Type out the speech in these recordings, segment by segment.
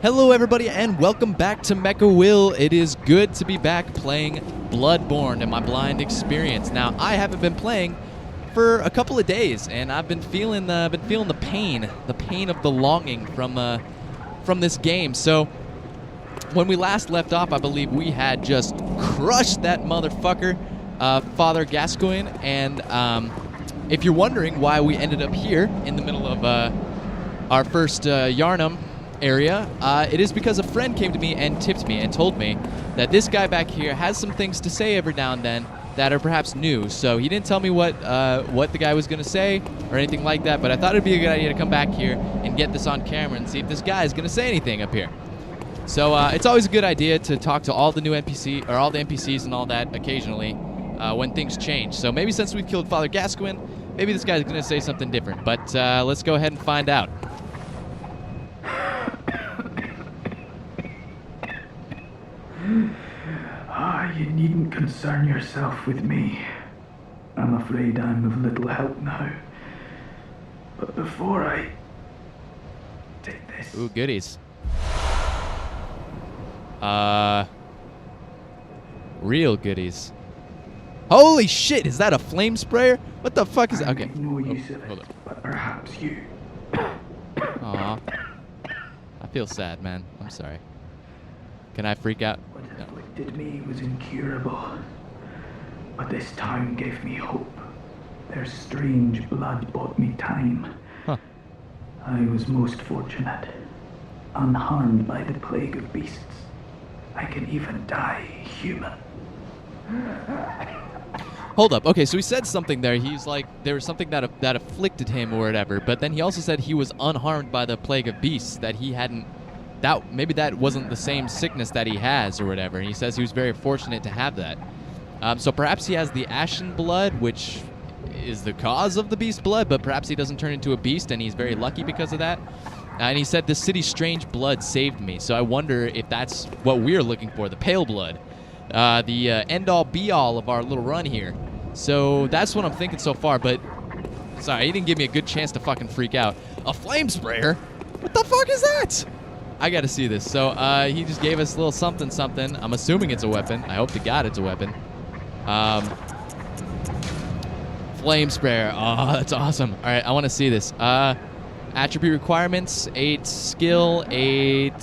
Hello everybody and welcome back to MechaWill. It is good to be back playing Bloodborne in my blind experience. Now, I haven't been playing for a couple of days and I've been feeling the pain of the longing from this game. So, when we last left off, I believe we had just crushed that motherfucker, Father Gascoigne, and if you're wondering why we ended up here in the middle of our first Yharnam area, it is because a friend came to me and tipped me and told me that this guy back here has some things to say every now and then that are perhaps new. So he didn't tell me what the guy was going to say or anything like that, but I thought it'd be a good idea to come back here and get this on camera and see if this guy is going to say anything up here. So it's always a good idea to talk to all the new NPC, or all the NPCs and all that occasionally when things change. So maybe since we've killed Father Gascoigne, maybe this guy's going to say something different. But let's go ahead and find out. You needn't concern yourself with me. I'm afraid I'm of little help now. But before I take this... Ooh, goodies. Real goodies. Holy shit, is that a flame sprayer? What the fuck is that? Okay. No use of it, but perhaps you. Aw. I feel sad, man. I'm sorry. Can I freak out? What afflicted me was incurable. But this town gave me hope. Their strange blood bought me time. Huh. I was most fortunate. Unharmed by the plague of beasts. I can even die human. Hold up. Okay, so he said something there. He's like, there was something that afflicted him or whatever. But then he also said he was unharmed by the plague of beasts. That he hadn't... maybe that wasn't the same sickness that he has or whatever. And he says he was very fortunate to have that. So perhaps he has the ashen blood, which is the cause of the beast blood, but perhaps he doesn't turn into a beast and he's very lucky because of that. And he said the city's strange blood saved me. So I wonder if that's what we're looking for, the pale blood. The end-all be-all of our little run here. So that's what I'm thinking so far, but... Sorry, he didn't give me a good chance to fucking freak out. A flame sprayer? What the fuck is that? I gotta see this. So, he just gave us a little something something. I'm assuming it's a weapon. I hope to God it's a weapon. Flame sprayer. Oh, that's awesome. Alright, I want to see this. Attribute requirements, 8 skill, 8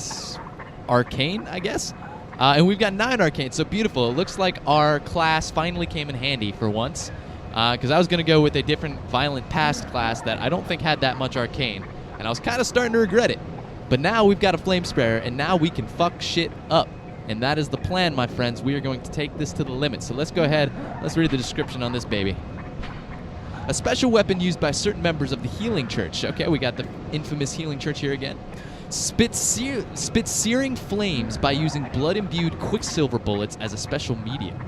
arcane, I guess? And we've got 9 arcane, so beautiful. It looks like our class finally came in handy for once. Because I was going to go with a different violent past class that I don't think had that much arcane. And I was kind of starting to regret it. But now we've got a flame sprayer, and now we can fuck shit up. And that is the plan, my friends. We are going to take this to the limit. So let's go ahead. Let's read the description on this baby. A special weapon used by certain members of the Healing Church. Okay, we got the infamous Healing Church here again. Spits searing flames by using blood-imbued quicksilver bullets as a special medium.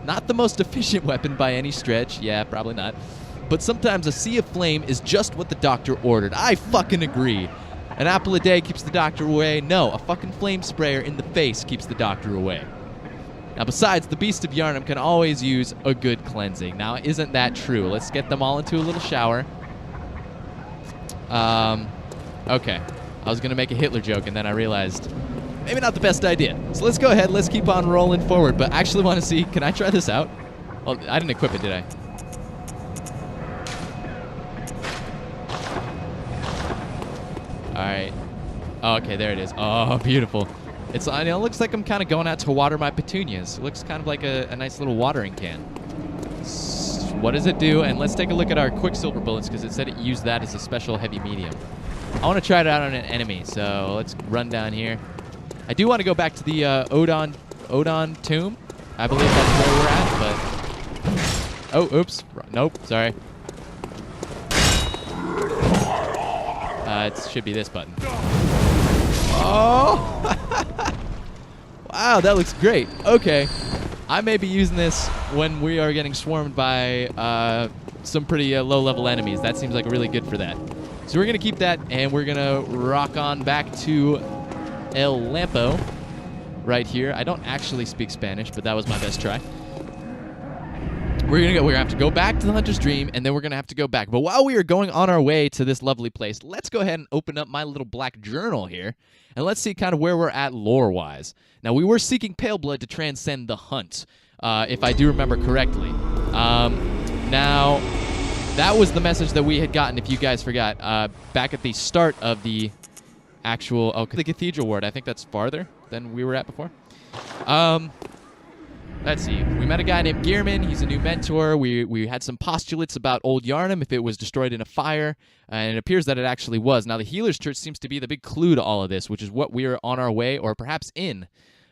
Not the most efficient weapon by any stretch. Yeah, probably not. But sometimes a sea of flame is just what the doctor ordered. I fucking agree. An apple a day keeps the doctor away. No, a fucking flame sprayer in the face keeps the doctor away. Now, besides, the Beast of Yharnam can always use a good cleansing. Now, isn't that true? Let's get them all into a little shower. Okay. I was going to make a Hitler joke, and then I realized maybe not the best idea. So let's go ahead. Let's keep on rolling forward. But I actually want to see, can I try this out? Well, I didn't equip it, did I? Alright. Oh, okay, there it is. Oh, beautiful. It looks like I'm kind of going out to water my petunias. It looks kind of like a nice little watering can. What does it do? And let's take a look at our quicksilver bullets, because it said it used that as a special heavy medium. I want to try it out on an enemy, so let's run down here. I do want to go back to the Oedon tomb. I believe that's where we're at, but... Oh, oops. Nope, sorry. It should be this button. Oh! Wow, that looks great. Okay. I may be using this when we are getting swarmed by some pretty low-level enemies. That seems like really good for that. So we're going to keep that, and we're going to rock on back to El Lampo right here. I don't actually speak Spanish, but that was my best try. We're gonna have to go back to the Hunter's Dream, and then we're gonna have to go back. But while we are going on our way to this lovely place, let's go ahead and open up my little black journal here, and let's see kind of where we're at lore-wise. Now, we were seeking pale blood to transcend the hunt, if I do remember correctly. Now, that was the message that we had gotten, if you guys forgot, back at the start of the actual the Cathedral Ward. I think that's farther than we were at before. Let's see. We met a guy named Gearman. He's a new mentor. We had some postulates about Old Yarnum, if it was destroyed in a fire, and it appears that it actually was. Now, the Healer's Church seems to be the big clue to all of this, which is what we are on our way, or perhaps in,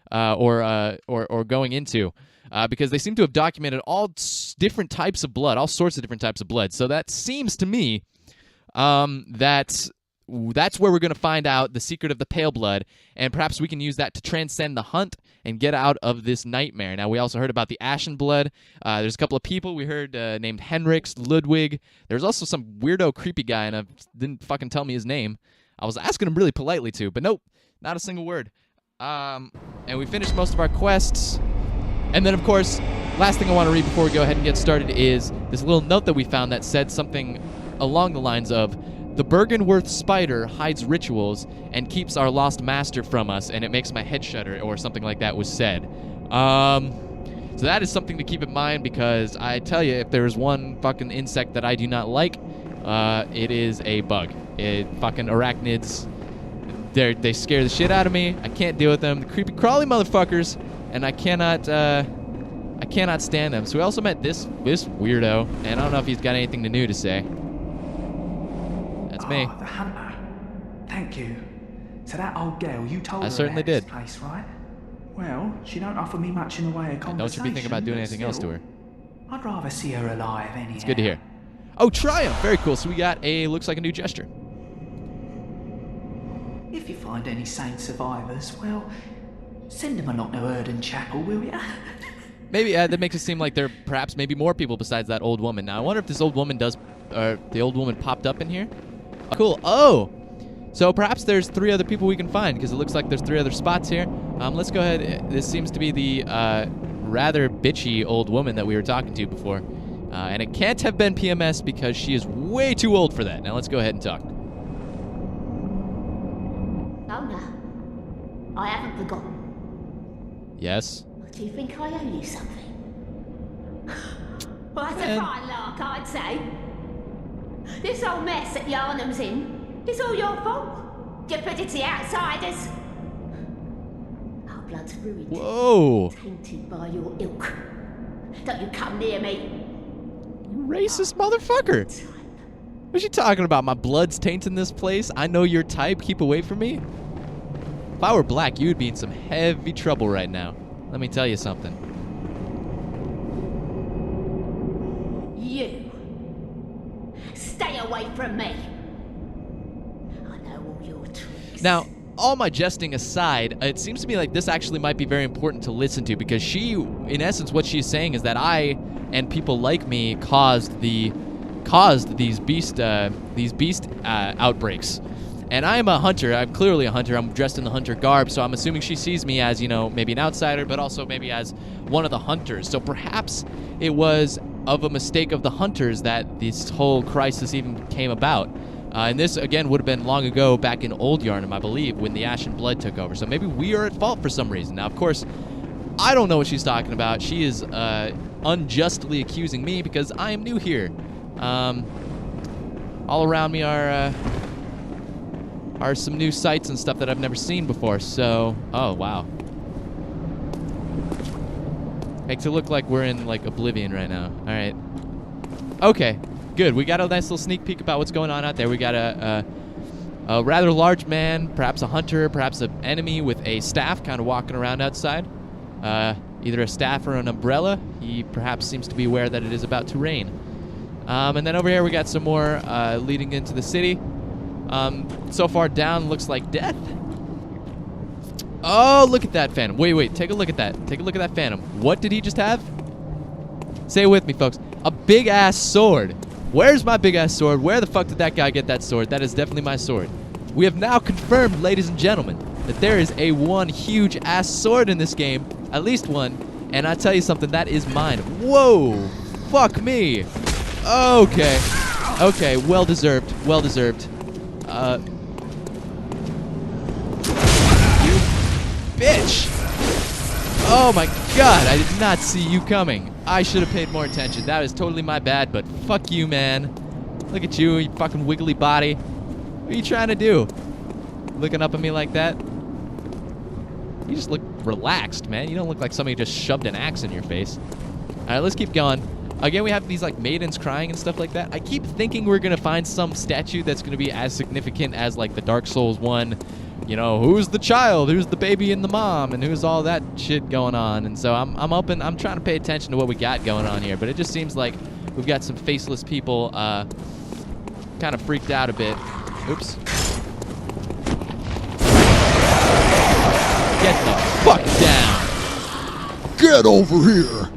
or going into, because they seem to have documented all different types of blood, all sorts of different types of blood. So that seems to me that's where we're going to find out the secret of the pale blood, and perhaps we can use that to transcend the hunt and get out of this nightmare. Now, we also heard about the ashen blood. There's a couple of people we heard named Henriks, Ludwig. There's also some weirdo, creepy guy, and I didn't fucking tell me his name. I was asking him really politely to, but nope, not a single word. And we finished most of our quests. And then, of course, last thing I want to read before we go ahead and get started is this little note that we found that said something along the lines of, "The Bergenworth spider hides rituals and keeps our lost master from us, and it makes my head shudder," or something like that was said. So that is something to keep in mind, because I tell you, if there's one fucking insect that I do not like, it is a bug. Fucking arachnids, they scare the shit out of me. I can't deal with them. The creepy crawly motherfuckers, and I cannot stand them. So we also met this weirdo, and I don't know if he's got anything new to say. That's me. The hunter. Thank you. So that old girl, you told her certainly about this did. place, right? Well, she don't offer me much in the way of conversation. Don't you be thinking about doing anything else to her. I'd rather see her alive anyhow. It's good to hear. Oh, Triumph! Very cool. So we got looks like a new gesture. If you find any sane survivors, well, send them along to Oedon Chapel, will ya? Maybe that makes it seem like there perhaps maybe more people besides that old woman. Now, I wonder if this old woman the old woman popped up in here. Cool. Oh! So perhaps there's 3 other people we can find, because it looks like there's 3 other spots here. Let's go ahead. This seems to be the rather bitchy old woman that we were talking to before. And it can't have been PMS, because she is way too old for that. Now let's go ahead and talk. Oh no, I haven't forgotten. Yes? Do you think I owe you something? Well, that's a fine lark, I'd say. This whole mess that Yarnum's in, it's all your fault. You put it to the outsiders. Our blood's ruined. Whoa! Tainted by your ilk. Don't you come near me. You racist motherfucker! What's she talking about? My blood's tainting this place? I know your type. Keep away from me? If I were black, you would be in some heavy trouble right now. Let me tell you something. You. Stay away from me. I know all your tricks. Now, all my jesting aside, it seems to me like this actually might be very important to listen to, because she, in essence, what she's saying is that I and people like me caused these beast outbreaks. And I am a hunter. I'm clearly a hunter. I'm dressed in the hunter garb, so I'm assuming she sees me as, maybe an outsider, but also maybe as one of the hunters. So perhaps it was of a mistake of the hunters that this whole crisis even came about. And this, again, would have been long ago, back in Old Yarnum, I believe, when the Ashen Blood took over. So maybe we are at fault for some reason. Now, of course, I don't know what she's talking about. She is unjustly accusing me because I am new here. All around me are some new sights and stuff that I've never seen before. So, oh, wow. Makes it look like we're in, like, Oblivion right now. All right. Okay, good. We got a nice little sneak peek about what's going on out there. We got a rather large man, perhaps a hunter, perhaps an enemy with a staff kind of walking around outside. Either a staff or an umbrella. He perhaps seems to be aware that it is about to rain. And then over here we got some more leading into the city. So far down looks like death. Oh, look at that phantom. Wait, take a look at that. Take a look at that phantom. What did he just have? Say it with me, folks. A big-ass sword. Where's my big-ass sword? Where the fuck did that guy get that sword? That is definitely my sword. We have now confirmed, ladies and gentlemen, that there is one huge-ass sword in this game. At least one. And I tell you something, that is mine. Whoa. fuck me. Okay. Okay, well deserved. Well deserved. You bitch. Oh my god, I did not see you coming. I should have paid more attention. That was totally my bad, but fuck you, man. Look at you, you fucking wiggly body. What are you trying to do? Looking up at me like that? You just look relaxed, man. You don't look like somebody just shoved an axe in your face. Alright, let's keep going. Again, we have these like maidens crying and stuff like that. I keep thinking we're gonna find some statue that's gonna be as significant as like the Dark Souls one. You know, who's the child, who's the baby and the mom, and who's all that shit going on. And so I'm trying to pay attention to what we got going on here. But it just seems like we've got some faceless people kind of freaked out a bit. Oops. Get the fuck down. Get over here.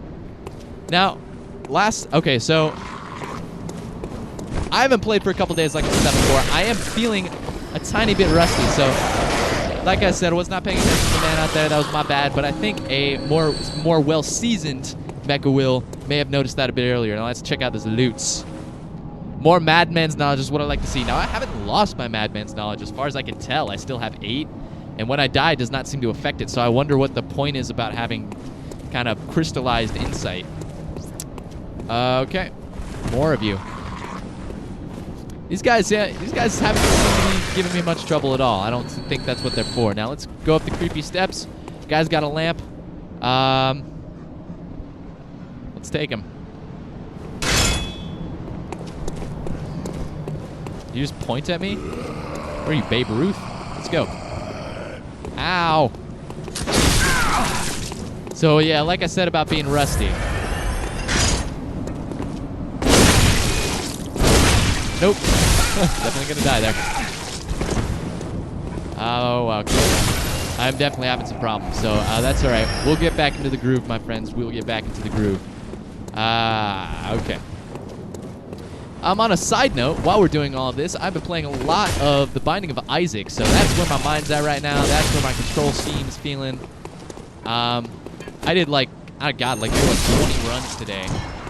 Now, okay, so I haven't played for a couple days like I said before. I am feeling a tiny bit rusty, so like I said, I was not paying attention to the man out there. That was my bad, but I think a more well-seasoned MechaWill may have noticed that a bit earlier. Now let's check out this loots. More Madman's knowledge is what I like to see. Now I haven't lost my Madman's knowledge as far as I can tell. I still have 8, and when I die, it does not seem to affect it, so I wonder what the point is about having kind of crystallized insight. Okay, more of you. These guys haven't seemed to be giving me much trouble at all. I don't think that's what they're for. Now let's go up the creepy steps. Guy's got a lamp. Let's take him. You just point at me? Where are you, Babe Ruth? Let's go. Ow. So yeah, like I said about being rusty. Nope. Definitely gonna die there. Oh, okay. I'm definitely having some problems, so that's all right. We'll get back into the groove, my friends. We'll get back into the groove. Okay. On a side note, while we're doing all of this, I've been playing a lot of The Binding of Isaac, so that's where my mind's at right now. That's where my control scheme is feeling. I did like, oh god, like 20 runs today.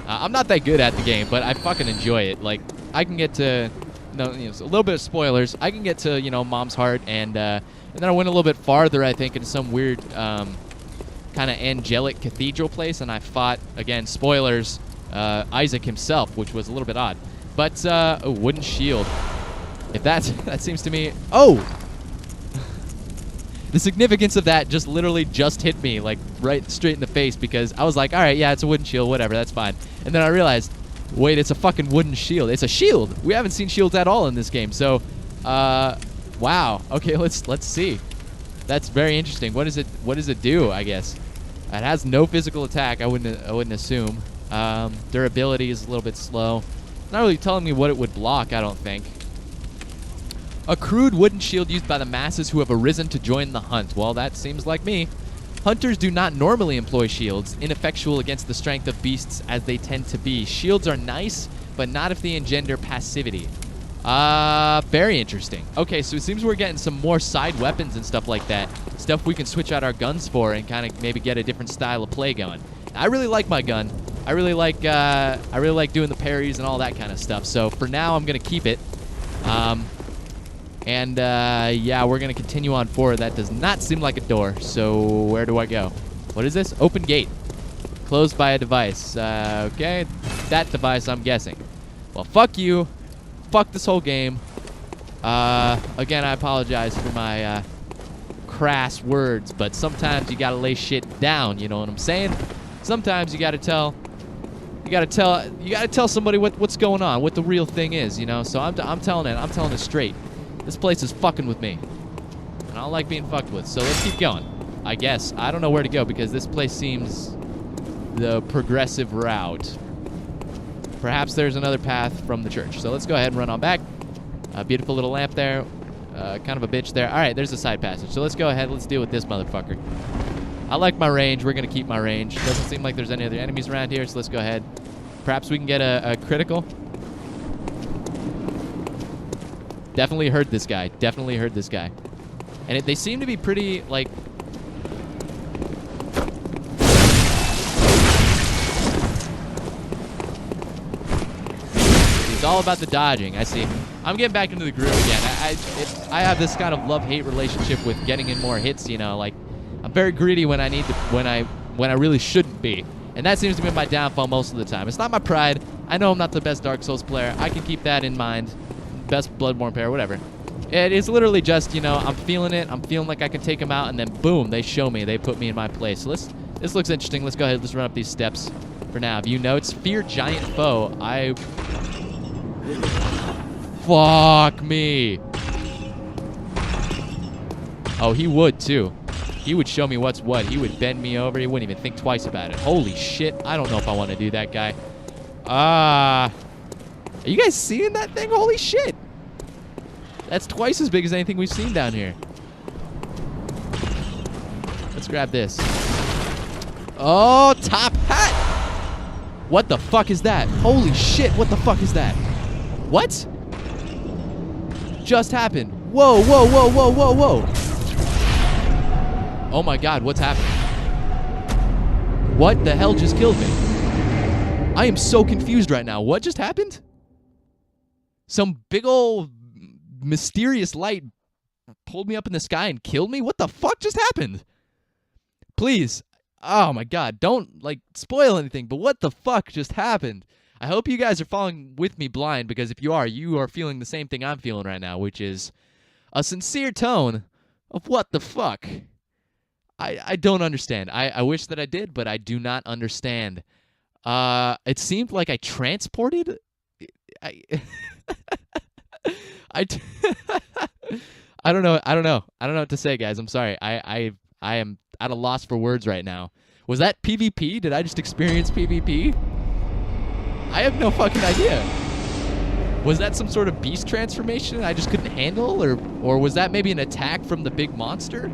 I'm not that good at the game, but I fucking enjoy it. Like, I can get to, so a little bit of spoilers. I can get to, Mom's Heart, and then I went a little bit farther, I think, into some weird kind of angelic cathedral place, and I fought, again, spoilers, Isaac himself, which was a little bit odd. But, a wooden shield. If that seems to me, oh! The significance of that just literally just hit me, like, right straight in the face, because I was like, all right, yeah, it's a wooden shield, whatever, that's fine. And then I realized, wait, it's a fucking wooden shield. It's a shield. We haven't seen shields at all in this game. So, wow. Okay, let's see. That's very interesting. What does it do, I guess? It has no physical attack, I wouldn't assume. Durability is a little bit slow. Not really telling me what it would block, I don't think. A crude wooden shield used by the masses who have arisen to join the hunt. Well, that seems like me. Hunters do not normally employ shields, ineffectual against the strength of beasts as they tend to be. Shields are nice, but not if they engender passivity. Very interesting. Okay, so it seems we're getting some more side weapons and stuff like that. Stuff we can switch out our guns for and kind of maybe get a different style of play going. I really like my gun. I really like doing the parries and all that kind of stuff. So for now, I'm gonna keep it. Yeah, we're going to continue on forward. That does not seem like a door, so where do I go? What is this? Open gate. Closed by a device. Okay, that device, I'm guessing. Well, fuck you. Fuck this whole game. Again, I apologize for my crass words, but sometimes you got to lay shit down, you know what I'm saying? Sometimes you got to tell somebody what's going on, what the real thing is, you know? So I'm telling it straight. This place is fucking with me. And I don't like being fucked with, so let's keep going. I guess. I don't know where to go because this place seems the progressive route. Perhaps there's another path from the church. So let's go ahead and run on back. A beautiful little lamp there. Kind of a bitch there. All right, there's a side passage. So let's go ahead. Let's deal with this motherfucker. I like my range. We're going to keep my range. Doesn't seem like there's any other enemies around here, so let's go ahead. Perhaps we can get a critical. Definitely heard this guy. Definitely heard this guy. And they seem to be pretty, like... all about the dodging. I see. I'm getting back into the groove again. I have this kind of love-hate relationship with getting in more hits, you know, like I'm very greedy when I need to, when I really shouldn't be. And that seems to be my downfall most of the time. It's not my pride. I know I'm not the best Dark Souls player. I can keep that in mind. Best Bloodborne player, whatever. It's literally just, you know, I'm feeling it. I'm feeling like I can take them out, and then boom, they show me. They put me in my place. So this looks interesting. Let's go ahead. Let's run up these steps for now. View notes. Fear giant foe. Fuck me. Oh, he would, too. He would show me what's what. He would bend me over. He wouldn't even think twice about it. Holy shit. I don't know if I want to do that, guy. Are you guys seeing that thing? Holy shit. That's twice as big as anything we've seen down here. Let's grab this. Oh, top hat. What the fuck is that? Holy shit. What the fuck is that? What? Just happened. Whoa, whoa, whoa, whoa, whoa, whoa. Oh my god, what's happening? What the hell just killed me? I am so confused right now. What just happened? Some big old mysterious light pulled me up in the sky and killed me? What the fuck just happened? Please. Oh my god, don't like spoil anything, but what the fuck just happened? I hope you guys are following with me blind, because if you are feeling the same thing I'm feeling right now, which is a sincere tone of what the fuck. I don't understand. I wish that I did, but I do not understand. It seemed like I transported. I don't know. I don't know what to say, guys. I'm sorry. I am at a loss for words right now. Was that PvP? Did I just experience PvP? I have no fucking idea. Was that some sort of beast transformation I just couldn't handle, or was that maybe an attack from the big monster?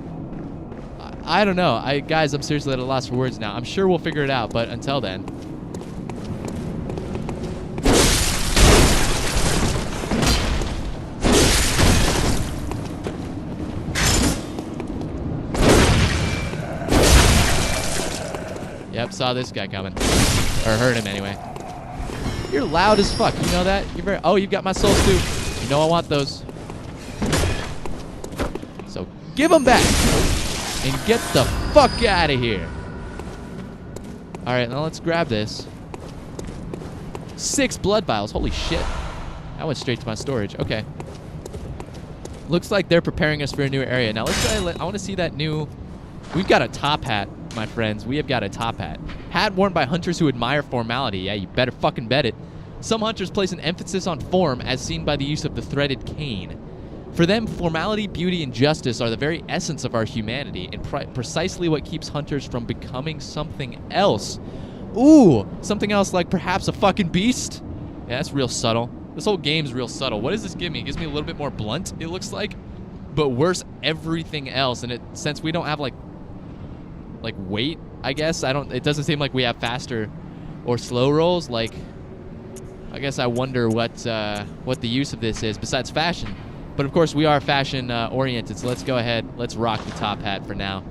I don't know. Guys, I'm seriously at a loss for words now. I'm sure we'll figure it out, but until then. Yep, saw this guy coming. Or heard him anyway. You're loud as fuck. You know that? Oh, you've got my soul stew. You know I want those. So give them back. And get the fuck out of here. Alright, now let's grab this. 6 blood vials. Holy shit. That went straight to my storage. Okay. Looks like they're preparing us for a new area. Now let's try. I want to see that new. We've got a top hat, my friends. We have got a top hat. Hat worn by hunters who admire formality. Yeah, you better fucking bet it. Some hunters place an emphasis on form, as seen by the use of the threaded cane. For them, formality, beauty, and justice are the very essence of our humanity, and precisely what keeps hunters from becoming something else. Ooh, something else like perhaps a fucking beast? Yeah, that's real subtle. This whole game's real subtle. What does this give me? It gives me a little bit more blunt, it looks like, but worse everything else. And since we don't have like weight, I guess, it doesn't seem like we have faster or slow rolls. Like, I guess I wonder what the use of this is besides fashion. But of course, we are fashion oriented, so let's go ahead. Let's rock the top hat for now.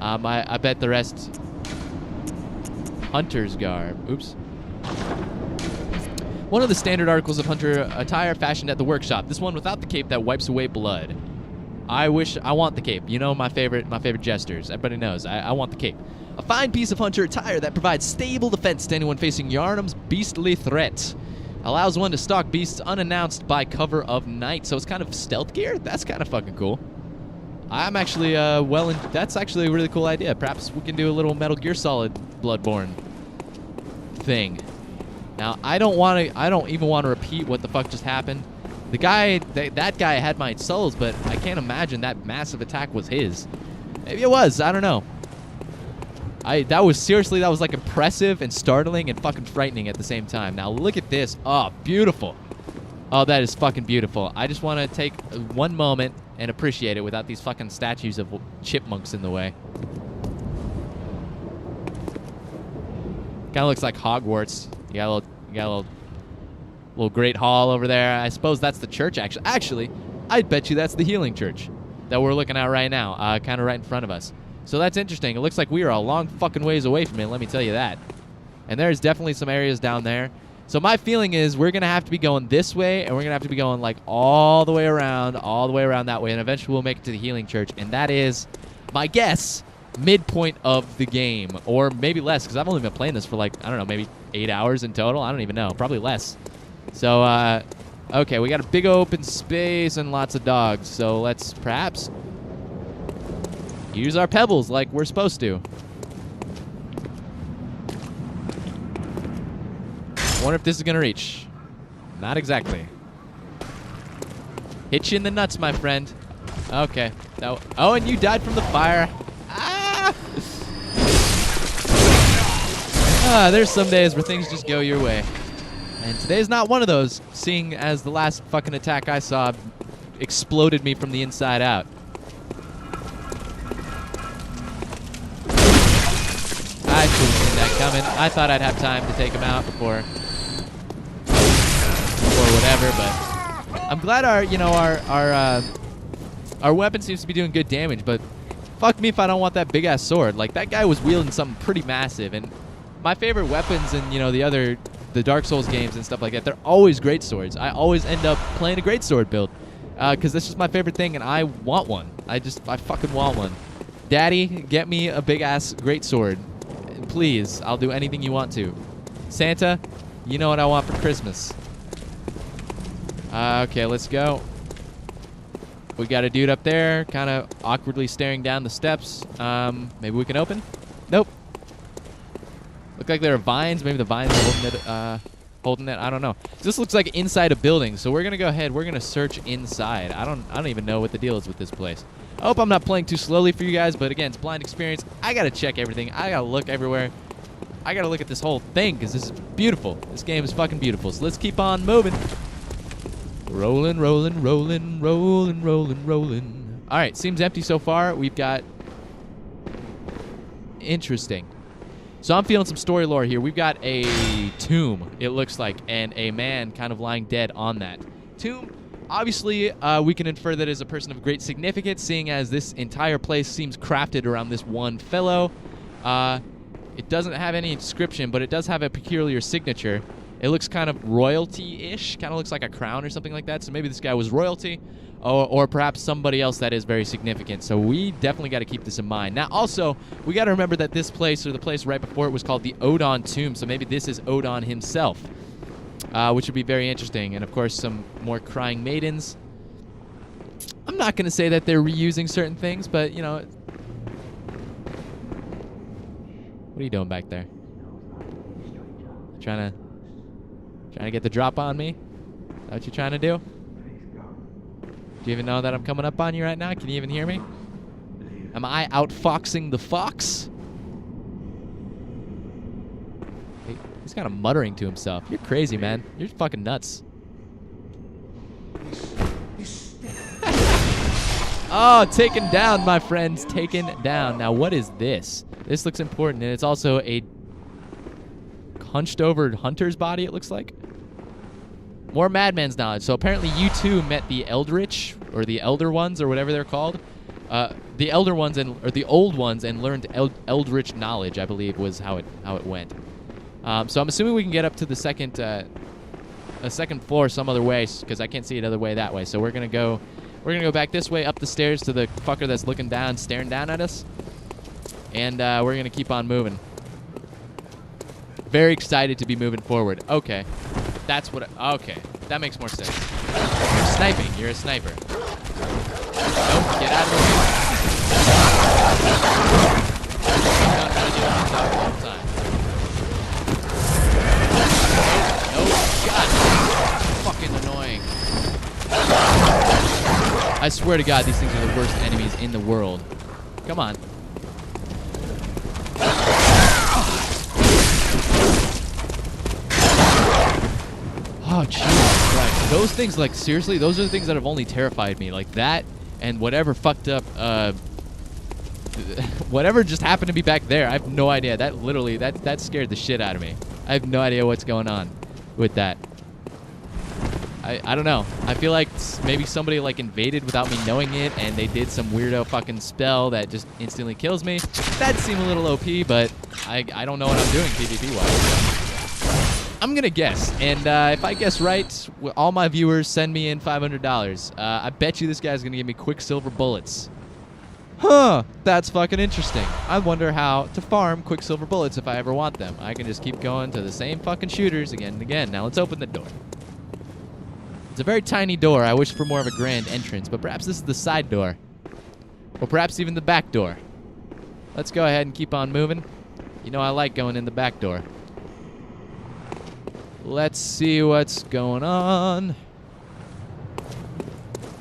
I bet the rest. Hunter's garb. Oops. One of the standard articles of hunter attire fashioned at the workshop. This one without the cape that wipes away blood. I want the cape. You know my favorite jesters. Everybody knows. I want the cape. A fine piece of hunter attire that provides stable defense to anyone facing Yharnam's beastly threat. Allows one to stalk beasts unannounced by cover of night. So it's kind of stealth gear? That's kind of fucking cool. I'm actually, that's actually a really cool idea. Perhaps we can do a little Metal Gear Solid Bloodborne thing. Now, I don't even want to repeat what the fuck just happened. The guy, that guy had my souls, but I can't imagine that massive attack was his. Maybe it was, I don't know. That was like impressive and startling and fucking frightening at the same time. Now look at this. Oh, beautiful. Oh, that is fucking beautiful. I just want to take one moment and appreciate it without these fucking statues of chipmunks in the way. Kind of looks like Hogwarts. You got a little great hall over there. I suppose that's the church, actually. Actually, I'd bet you that's the healing church that we're looking at right now, kind of right in front of us. So that's interesting. It looks like we are a long fucking ways away from it, let me tell you that. And there's definitely some areas down there. So my feeling is we're going to have to be going this way, and we're going to have to be going like all the way around that way, and eventually we'll make it to the healing church. And that is, my guess, midpoint of the game, or maybe less, because I've only been playing this for like, I don't know, maybe 8 hours in total. I don't even know. Probably less. So, okay, we got a big open space and lots of dogs. So let's perhaps use our pebbles like we're supposed to. I wonder if this is going to reach. Not exactly. Hit you in the nuts, my friend. Okay. No. Oh, and you died from the fire. Ah! There's some days where things just go your way. And today's not one of those, seeing as the last fucking attack I saw exploded me from the inside out. I should have seen that coming. I thought I'd have time to take him out before whatever, but I'm glad our weapon seems to be doing good damage, but fuck me if I don't want that big ass sword. Like, that guy was wielding something pretty massive, and my favorite weapons in, the Dark Souls games and stuff like that, they're always great swords. I always end up playing a great sword build because that's just my favorite thing, and I want one. I fucking want one. Daddy, get me a big ass great sword. Please, I'll do anything you want to. Santa, you know what I want for Christmas. Okay, let's go. We got a dude up there, kind of awkwardly staring down the steps. Maybe we can open? Nope. Look like there are vines. Maybe the vines are holding it. I don't know. This looks like inside a building, so we're gonna go ahead. We're gonna search inside. I don't even know what the deal is with this place. I hope I'm not playing too slowly for you guys, but again, it's blind experience. I gotta check everything. I gotta look everywhere. I gotta look at this whole thing because this is beautiful. This game is fucking beautiful. So let's keep on moving. Rolling, rolling, rolling, rolling, rolling, rolling. All right, seems empty so far. We've got... Interesting. So I'm feeling some story lore here. We've got a tomb, it looks like, and a man kind of lying dead on that tomb. Obviously, we can infer that as a person of great significance, seeing as this entire place seems crafted around this one fellow. It doesn't have any inscription, but it does have a peculiar signature. It looks kind of royalty-ish, kind of looks like a crown or something like that. So maybe this guy was royalty, or perhaps somebody else that is very significant. So we definitely got to keep this in mind. Now, also, we got to remember that this place, or the place right before it, was called the Oedon Tomb. So maybe this is Oedon himself, which would be very interesting. And, of course, some more crying maidens. I'm not going to say that they're reusing certain things, but, you know. What are you doing back there? Trying to get the drop on me? Is that what you're trying to do? Do you even know that I'm coming up on you right now? Can you even hear me? Am I outfoxing the fox? He's kind of muttering to himself. You're crazy, man. You're fucking nuts. Oh, taken down, my friends. Taken down. Now, what is this? This looks important, and it's also a hunched over hunter's body, it looks like. More madman's knowledge. So apparently you two met the Eldritch, or the Elder Ones, or whatever they're called. The Elder Ones, or the Old Ones, and learned Eldritch knowledge, I believe, was how it went. So I'm assuming we can get up to the second floor some other way, because I can't see another way that way. So we're gonna go back this way, up the stairs to the fucker that's looking down, staring down at us, and we're gonna keep on moving. Very excited to be moving forward. Okay. That's what... Okay. That makes more sense. You're sniping. You're a sniper. Nope. Get out of the way. I'm trying to do it all the time. Nope. God. Fucking annoying. I swear to God, these things are the worst enemies in the world. Come on. Oh, Jesus Christ. Those things, like, seriously, those are the things that have only terrified me. Like, that and whatever fucked up, whatever just happened to be back there. I have no idea. That literally, that scared the shit out of me. I have no idea what's going on with that. I don't know. I feel like maybe somebody, like, invaded without me knowing it, and they did some weirdo fucking spell that just instantly kills me. That seemed a little OP, but I don't know what I'm doing PvP-wise. So. I'm going to guess. And if I guess right, all my viewers send me in $500. I bet you this guy's going to give me quicksilver bullets. Huh, that's fucking interesting. I wonder how to farm quicksilver bullets if I ever want them. I can just keep going to the same fucking shooters again and again. Now let's open the door. It's a very tiny door. I wish for more of a grand entrance, but perhaps this is the side door. Or perhaps even the back door. Let's go ahead and keep on moving. You know I like going in the back door. Let's see what's going on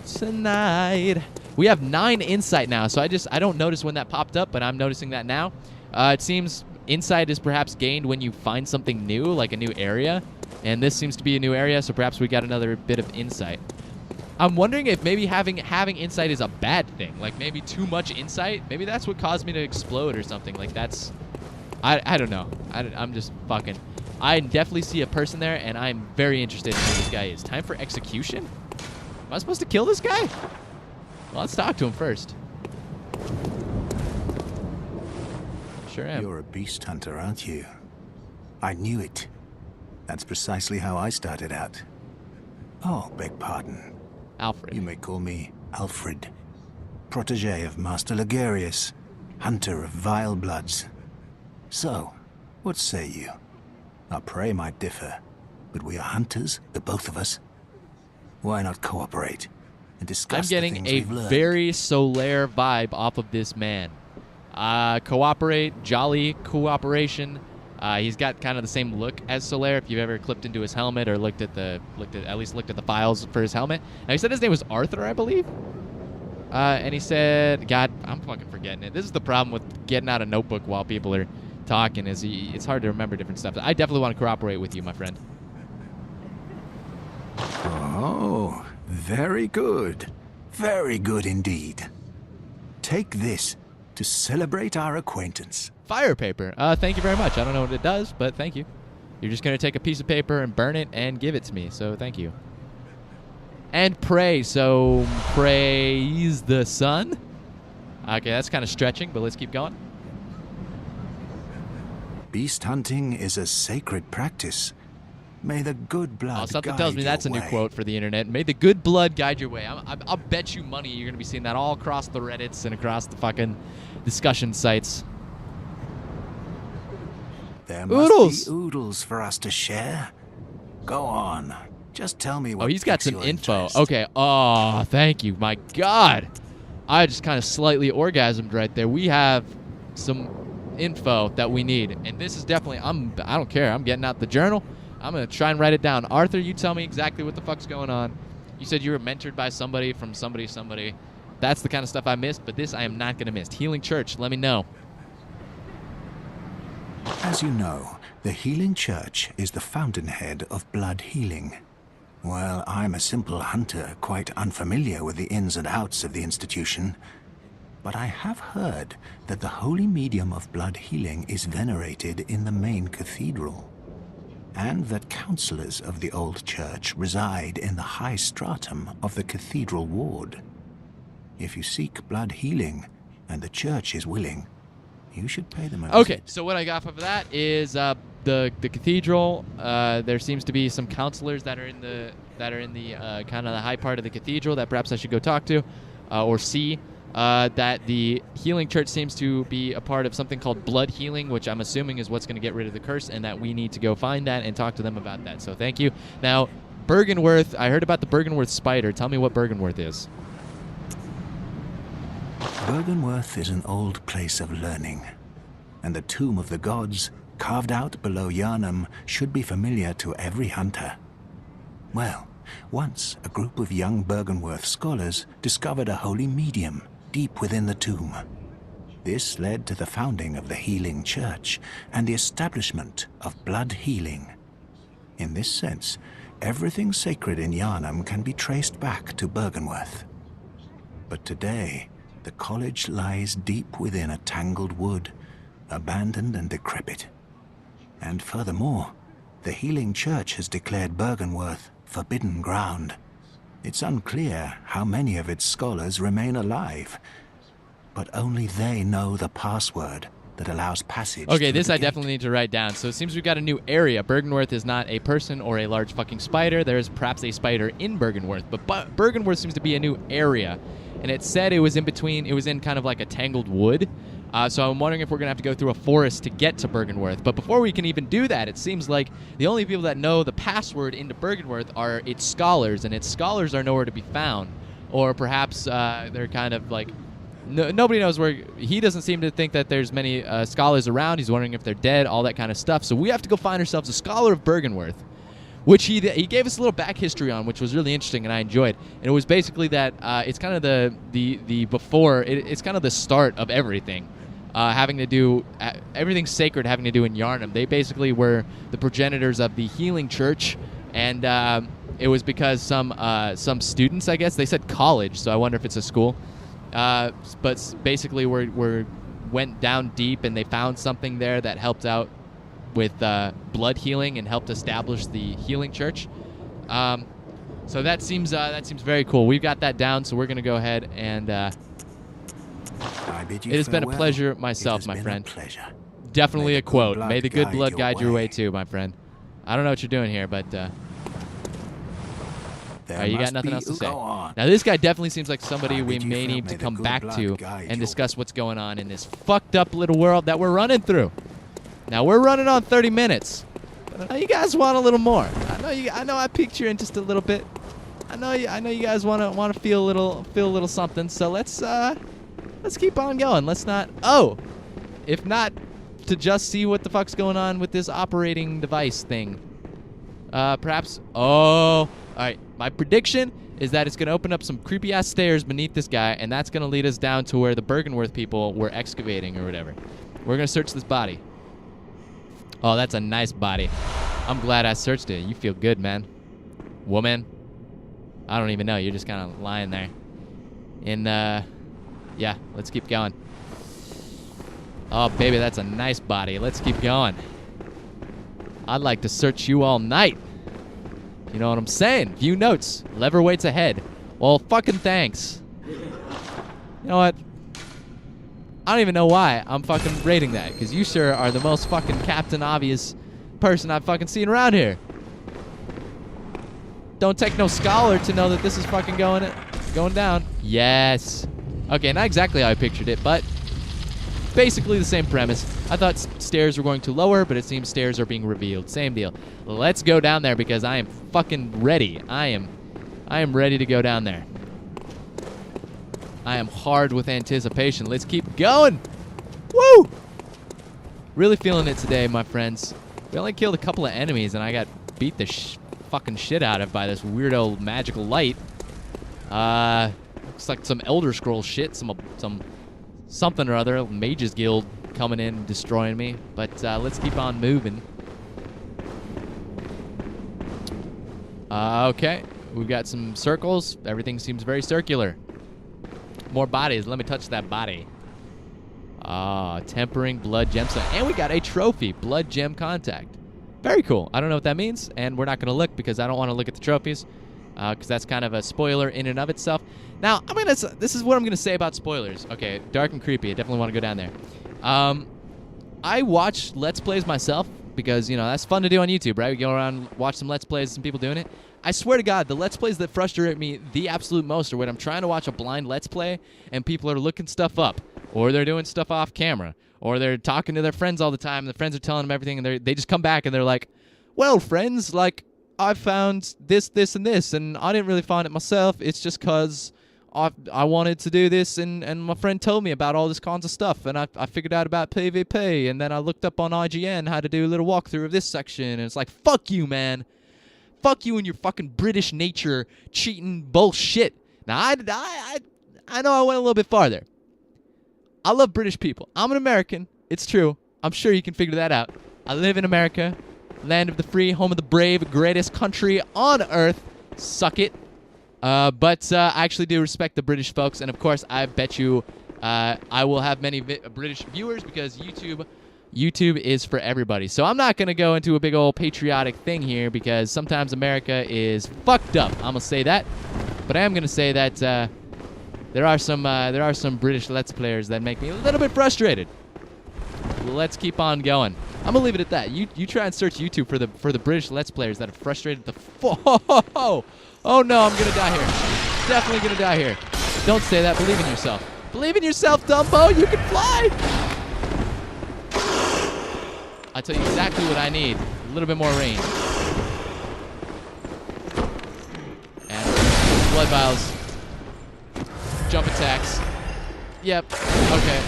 tonight. We have 9 insight now, so I don't notice when that popped up, but I'm noticing that now. It seems insight is perhaps gained when you find something new, like a new area. And this seems to be a new area, so perhaps we got another bit of insight. I'm wondering if maybe having insight is a bad thing. Like maybe too much insight. Maybe that's what caused me to explode or something. Like that's... I don't know. I'm just fucking... I definitely see a person there, and I'm very interested in who this guy is. Time for execution? Am I supposed to kill this guy? Well, let's talk to him first. Sure am. You're a beast hunter, aren't you? I knew it. That's precisely how I started out. Oh, beg pardon. Alfred. You may call me Alfred. Protégé of Master Ligurius, hunter of vile bloods. So, what say you? Our prey might differ, but we are hunters, the both of us. Why not cooperate and discuss I'm getting the things a we've learned? very Solaire vibe off of this man. Cooperate, jolly cooperation. He's got kind of the same look as Solaire. If you've ever clipped into his helmet or at least looked at the files for his helmet. Now he said his name was Arthur, I believe. And he said, God, I'm fucking forgetting it. This is the problem with getting out a notebook while people are talking. It's hard to remember different stuff. I definitely want to cooperate with you, my friend. Oh, very good. Very good indeed. Take this to celebrate our acquaintance. Fire paper. Thank you very much. I don't know what it does, but thank you. You're just going to take a piece of paper and burn it and give it to me, so thank you. And pray. So praise the sun. Okay, that's kind of stretching, but let's keep going. Beast hunting is a sacred practice. May the good blood Something guide tells me that's a your new way. quote for the internet. May the good blood guide your way. I'll bet you money you're going to be seeing that all across the Reddits and across the fucking discussion sites. There must Oodles. be oodles for us to share. Go on. Just tell me what Oh, he's got piques some your info. interest. Okay. Oh, thank you. My God. I just kind of slightly orgasmed right there. We have some info that we need. And this is definitely, I don't care. I'm getting out the journal. I'm going to try and write it down. Arthur, you tell me exactly what the fuck's going on. You said you were mentored by somebody from somebody. That's the kind of stuff I missed, but this I am not going to miss. Healing Church, let me know. As you know, the Healing Church is the fountainhead of blood healing. Well, I'm a simple hunter, quite unfamiliar with the ins and outs of the institution. But I have heard that the holy medium of blood healing is venerated in the main cathedral, and that counselors of the old church reside in the high stratum of the cathedral ward. If you seek blood healing, and the church is willing, you should pay them a Okay, visit. so what I got for that is the cathedral. There seems to be some counselors that are in the kind of the high part of the cathedral that perhaps I should go talk to or see. That the Healing Church seems to be a part of something called blood healing, which I'm assuming is what's going to get rid of the curse, and that we need to go find that and talk to them about that. So thank you. Now, Bergenworth, I heard about the Bergenworth spider. Tell me what Bergenworth is. Bergenworth is an old place of learning, and the tomb of the gods, carved out below Yharnam, should be familiar to every hunter. Well, once a group of young Bergenworth scholars discovered a holy medium deep within the tomb. This led to the founding of the Healing Church and the establishment of blood healing. In this sense, everything sacred in Yharnam can be traced back to Bergenworth. But today, the college lies deep within a tangled wood, abandoned and decrepit. And furthermore, the Healing Church has declared Bergenworth forbidden ground. It's unclear how many of its scholars remain alive, but only they know the password that allows passage. Okay, through this the I gate. definitely need to write down. So it seems we've got a new area. Bergenworth is not a person or a large fucking spider. There is perhaps a spider in Bergenworth, but Bergenworth seems to be a new area. And it said it was in between, it was in kind of like a tangled wood. So I'm wondering if we're going to have to go through a forest to get to Bergenworth. But before we can even do that, it seems like the only people that know the password into Bergenworth are its scholars, and its scholars are nowhere to be found. Or perhaps they're kind of like, nobody knows where. He doesn't seem to think that there's many scholars around. He's wondering if they're dead, all that kind of stuff. So we have to go find ourselves a scholar of Bergenworth, which he gave us a little back history on, which was really interesting and I enjoyed. And it was basically that it's kind of the before, it's kind of the start of everything. Having to do everything sacred having to do in Yharnam. They basically were the progenitors of the healing church, and it was because some students, I guess, they said college, so I wonder if it's a school. But basically, went down deep, and they found something there that helped out with blood healing and helped establish the healing church. So that seems very cool. We've got that down, so we're gonna go ahead and. It has been a pleasure myself, my friend. Definitely a quote. May the good blood guide your way too, my friend. I don't know what you're doing here, but you got nothing else to say. Now, this guy definitely seems like somebody we may need to come back to and discuss what's going on in this fucked up little world that we're running through. Now, we're running on 30 minutes, but I know you guys want a little more. I know I piqued your interest a little bit. I know you guys want to feel a little something. So let's keep on going. Let's not. Oh, if not to just see what the fuck's going on with this operating device thing. Perhaps. Oh, all right. My prediction is that it's going to open up some creepy ass stairs beneath this guy, and that's going to lead us down to where the Bergenworth people were excavating or whatever. We're going to search this body. Oh, that's a nice body. I'm glad I searched it. You feel good, man. Woman. I don't even know. You're just kind of lying there. And, yeah, let's keep going. Oh, baby, that's a nice body. Let's keep going. I'd like to search you all night. You know what I'm saying? View notes. Lever waits ahead. Well, fucking thanks. You know what? I don't even know why I'm fucking rating that, because you sure are the most fucking Captain Obvious person I've fucking seen around here. Don't take no scholar to know that this is fucking going down. Yes. Okay, not exactly how I pictured it, but basically the same premise. I thought stairs were going to lower, but it seems stairs are being revealed. Same deal. Let's go down there because I am fucking ready. I am ready to go down there. I am hard with anticipation. Let's keep going. Woo! Really feeling it today, my friends. We only killed a couple of enemies, and I got beat the fucking shit out of by this weirdo magical light. Looks like some Elder Scrolls shit, some something or other, Mages Guild coming in and destroying me. But let's keep on moving. Okay, we've got some circles. Everything seems very circular. More bodies. Let me touch that body. Tempering blood gemstone, and we got a trophy, blood gem contact. Very cool. I don't know what that means, and we're not going to look because I don't want to look at the trophies, because that's kind of a spoiler in and of itself. Now, this is what I'm going to say about spoilers. Okay, dark and creepy. I definitely want to go down there. I watch Let's Plays myself because, you know, that's fun to do on YouTube, right? We go around, watch some Let's Plays, some people doing it. I swear to God, the Let's Plays that frustrate me the absolute most are when I'm trying to watch a blind Let's Play and people are looking stuff up, or they're doing stuff off camera, or they're talking to their friends all the time, and the friends are telling them everything, and they just come back and they're like, well, friends, like, I found this, this, and this, and I didn't really find it myself. It's just because I wanted to do this, and my friend told me about all this kinds of stuff, and I figured out about PvP, and then I looked up on IGN how to do a little walkthrough of this section, and it's like, fuck you, man. Fuck you and your fucking British nature cheating bullshit. Now, I know I went a little bit farther. I love British people. I'm an American. It's true. I'm sure you can figure that out. I live in America, land of the free, home of the brave, greatest country on earth. Suck it. But I actually do respect the British folks, and of course, I bet you I will have many British viewers because YouTube is for everybody. So I'm not going to go into a big old patriotic thing here because sometimes America is fucked up. I'm going to say that. But I am going to say that there are some British Let's Players that make me a little bit frustrated. let's keep on going. I'm gonna leave it at that. You try and search YouTube for the British Let's Players that are frustrated the Oh no, I'm gonna die here. Definitely gonna die here. Don't say that. Believe in yourself. Believe in yourself, Dumbo. You can fly. I'll tell you exactly what I need. A little bit more range. And blood vials. Jump attacks. Yep. Okay.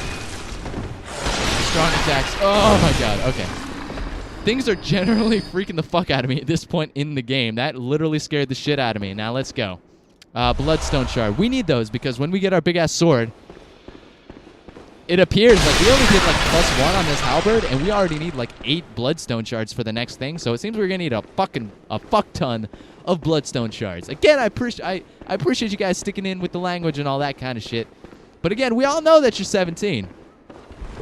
Strong attacks. Oh my god. Okay. Things are generally freaking the fuck out of me at this point in the game. That literally scared the shit out of me. Now let's go. Bloodstone shard. We need those because when we get our big ass sword, it appears like we only did like +1 on this halberd, and we already need like 8 bloodstone shards for the next thing. So it seems we're gonna need a fuck ton of bloodstone shards. Again, I appreciate you guys sticking in with the language and all that kind of shit. But again, we all know that you're 17.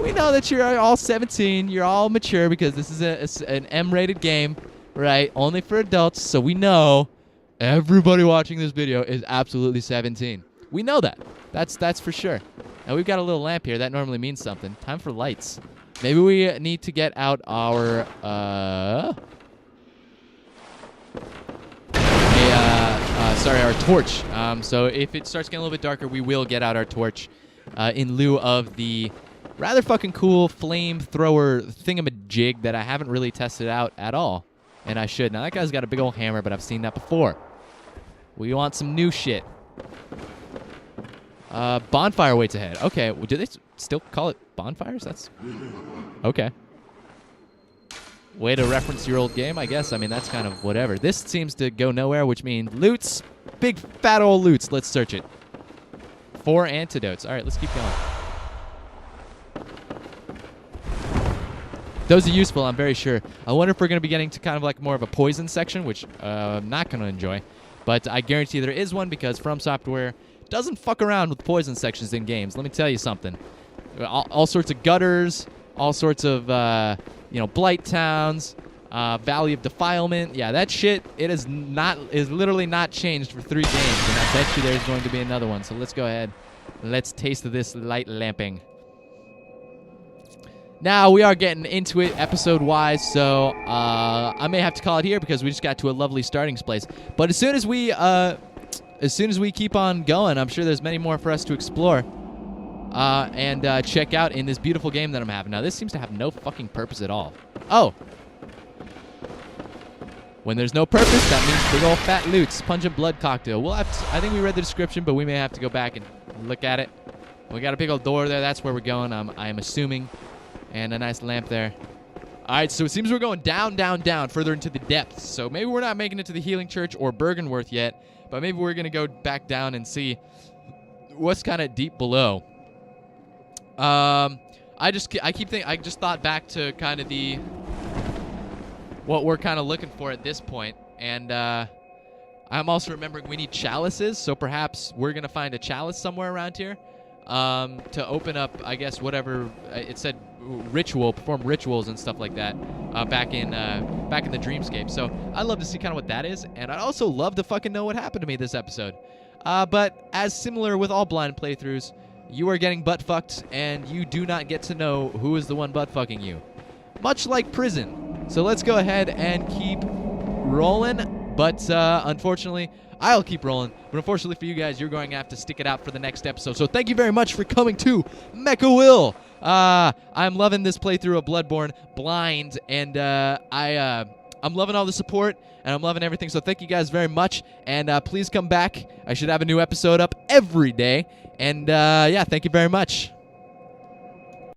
We know that you're all 17. You're all mature because this is an M-rated game, right? Only for adults. So we know everybody watching this video is absolutely 17. We know that. That's for sure. And we've got a little lamp here. That normally means something. Time for lights. Maybe we need to get out our our torch. So if it starts getting a little bit darker, we will get out our torch in lieu of the rather fucking cool flamethrower thingamajig that I haven't really tested out at all. And I should. Now, that guy's got a big old hammer, but I've seen that before. We want some new shit. Bonfire waits ahead. Okay, well, do they still call it bonfires? That's... Okay. Way to reference your old game, I guess. I mean, that's kind of whatever. This seems to go nowhere, which means loots. Big, fat old loots. Let's search it. 4 antidotes. All right, let's keep going. Those are useful, I'm very sure. I wonder if we're going to be getting to kind of like more of a poison section, which I'm not going to enjoy. But I guarantee there is one because From Software doesn't fuck around with poison sections in games. Let me tell you something. All sorts of gutters, all sorts of, blight towns, Valley of Defilement. Yeah, that shit, is literally not changed for 3 games. And I bet you there's going to be another one. So let's go ahead. Let's taste this light lamping. Now, we are getting into it episode-wise, so I may have to call it here because we just got to a lovely starting place. But as soon as we keep on going, I'm sure there's many more for us to explore and check out in this beautiful game that I'm having. Now, this seems to have no fucking purpose at all. Oh. When there's no purpose, that means big old fat loots. Pungent blood cocktail. We'll have to, I think we read the description, but we may have to go back and look at it. We got a big old door there. That's where we're going, I'm assuming. And a nice lamp there. All right, so it seems we're going down, down, down, further into the depths. So maybe we're not making it to the Healing Church or Bergenworth yet, but maybe we're going to go back down and see what's kind of deep below. I just thought back to kind of what we're kind of looking for at this point, and I'm also remembering we need chalices, so perhaps we're going to find a chalice somewhere around here. To open up, I guess, whatever it said, perform rituals and stuff like that, back in the dreamscape. So I'd love to see kind of what that is, and I'd also love to fucking know what happened to me this episode. But as similar with all blind playthroughs, you are getting butt fucked, and you do not get to know who is the one butt fucking you, much like prison. So let's go ahead and keep rolling. But unfortunately, I'll keep rolling. But unfortunately for you guys, you're going to have to stick it out for the next episode. So thank you very much for coming to MechaWill. I'm loving this playthrough of Bloodborne blind, and I'm loving all the support, and I'm loving everything. So thank you guys very much, and please come back. I should have a new episode up every day. And yeah, thank you very much.